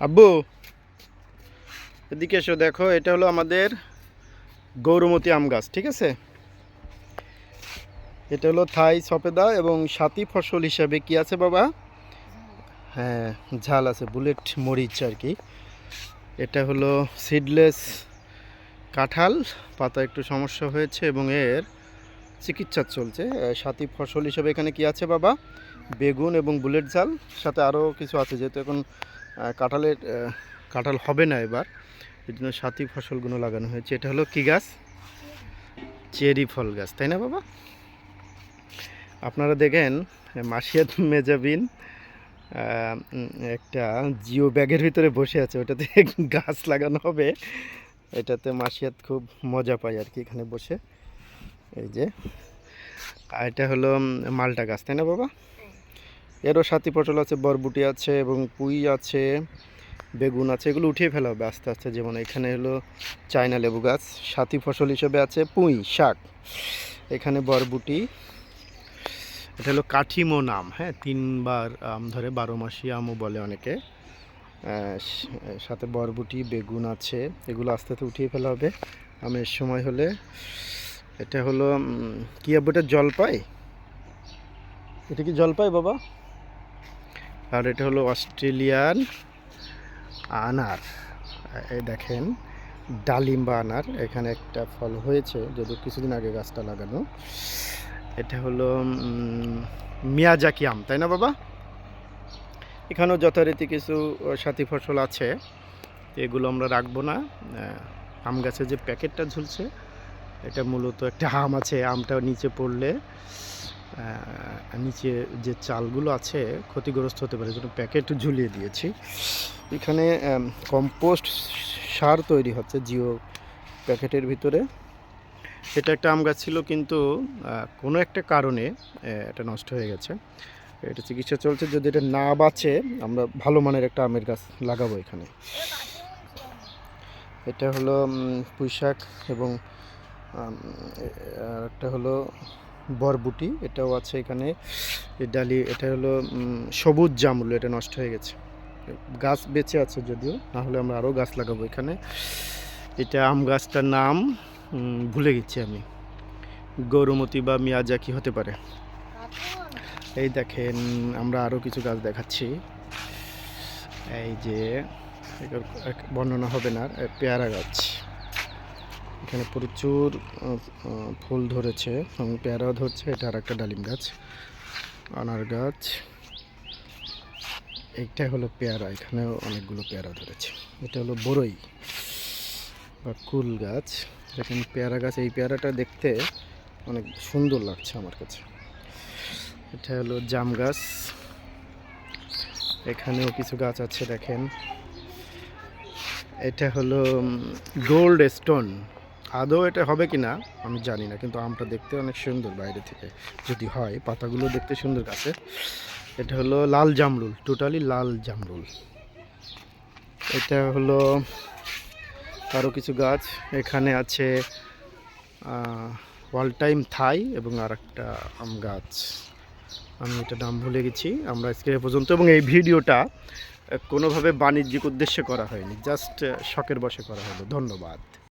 আব্বু, এদিকে এসো। দেখো, এটা হলো আমাদের গৌরমতী আম গাছ, ঠিক আছে? এটা হলো থাই সফেদা এবং সাথী ফসল হিসাবে কি আছে বাবা? হ্যাঁ, ঝাল আছে, বুলেট মরিচ আর কি। এটা হলো সিডলেস কাঁঠাল। পাতা একটু সমস্যা হয়েছে এবং এর চিকিৎসা চলছে। সাথী ফসল হিসেবে এখানে কি আছে বাবা? বেগুন এবং বুলেট ঝাল, সাথে আরও কিছু আছে। যেহেতু এখন কাঁঠাল হবে না এবার, এই জন্য সাথী ফসলগুলো লাগানো হয়েছে। এটা হলো কি গাছ? চেরি ফল গাছ, তাই না বাবা? আপনারা দেখেন, মাসিয়াত মেজাবিন একটা জিও ব্যাগের ভিতরে বসে আছে, ওটাতে গাছ লাগানো হবে। এটাতে মাসিয়াত খুব মজা পায় আর কি এখানে বসে। এই যে, আর এটা হলো মালটা গাছ, তাই না বাবা? এরও সাথী পটল আছে, বরবুটি আছে এবং পুঁই আছে, বেগুন আছে। এগুলো উঠিয়ে ফেলা হবে আস্তে আস্তে। যেমন এখানে হলো চায়না লেবু গাছ, সাথী ফসল হিসেবে আছে পুঁই শাক, এখানে বরবুটি। এটা হলো কাঠিমো নাম, হ্যাঁ, 3বার আম ধরে, 12 মাসি আমও বলে অনেকে। সাথে বরবুটি, বেগুন আছে। এগুলো আস্তে আস্তে উঠিয়ে ফেলা হবে আমের সময় হলে। এটা হলো কি আব্বু, এটা জলপাই? এটা কি জলপাই বাবা? আর এটা হলো অস্ট্রেলিয়ান আনার। এই দেখেন, ডালিম বা আনার। এখানে একটা ফল হয়েছে, যদিও কিছুদিন আগে গাছটা লাগানো। এটা হলো মিয়াজাকি আম, তাই না বাবা? এখানেও যথারীতি কিছু সাথী ফসল আছে, এগুলো আমরা রাখবো না। আম গাছে যে প্যাকেটটা ঝুলছে, এটা মূলত একটা আম আছে। আমটা নিচে পড়লে নিচে যে চালগুলো আছে ক্ষতিগ্রস্ত হতে পারে, জন্য প্যাকেট ঝুলিয়ে দিয়েছি। এখানে কম্পোস্ট সার তৈরি হচ্ছে জিও প্যাকেটের ভিতরে। এটা একটা আম গাছ ছিল, কিন্তু কোনো একটা কারণে এটা নষ্ট হয়ে গেছে। এটা চিকিৎসা চলছে। যদি এটা না বাঁচে, আমরা ভালো মানের একটা আমের গাছ লাগাবো এখানে। এটা হলো পুঁইশাক এবং একটা হলো বরবুটি, এটাও আছে এখানে। ডালি, এটা হলো সবুজ জামরুল, এটা নষ্ট হয়ে গেছে। গাছ বেঁচে আছে যদিও, না হলে আমরা আরও গাছ লাগাবো এখানে। এটা আম গাছটার নাম ভুলে গেছি আমি, গৌরমতী বা মিয়াজাকি হতে পারে। এই দেখেন, আমরা আরও কিছু গাছ দেখাচ্ছি। এই যে, বর্ণনা হবে না, পেয়ারা গাছ। এখানে প্রচুর ফুল ধরেছে এবং পেয়ারাও ধরছে। এটা আর একটা ডালিম গাছ, আনার গাছ। এইটা হলো পেয়ারা, এখানেও অনেকগুলো পেয়ারা ধরেছে। এটা হলো বরই বা কুল গাছ। দেখেন পেয়ারা গাছ, এই পেয়ারাটা দেখতে অনেক সুন্দর লাগছে আমার কাছে। এটা হলো জাম গাছ, এখানেও কিছু গাছ আছে দেখেন। এটা হলো গোল্ড স্টোন। আদৌ এটা হবে কি না আমি জানি না, কিন্তু আমটা দেখতে অনেক সুন্দর বাইরে থেকে, যদি হয়। পাতাগুলো দেখতে সুন্দর গাছে। এটা হলো লাল জামরুল, টোটালি লাল জামরুল। এটা হলো আরও কিছু গাছ। এখানে আছে অল টাইম থাই এবং আর একটা আম গাছ, আমি এটা নাম ভুলে গেছি। আমরা আজকে এ পর্যন্ত, এবং এই ভিডিওটা কোনোভাবে বাণিজ্যিক উদ্দেশ্যে করা হয়নি, জাস্ট শখের বশে করা হলো। ধন্যবাদ।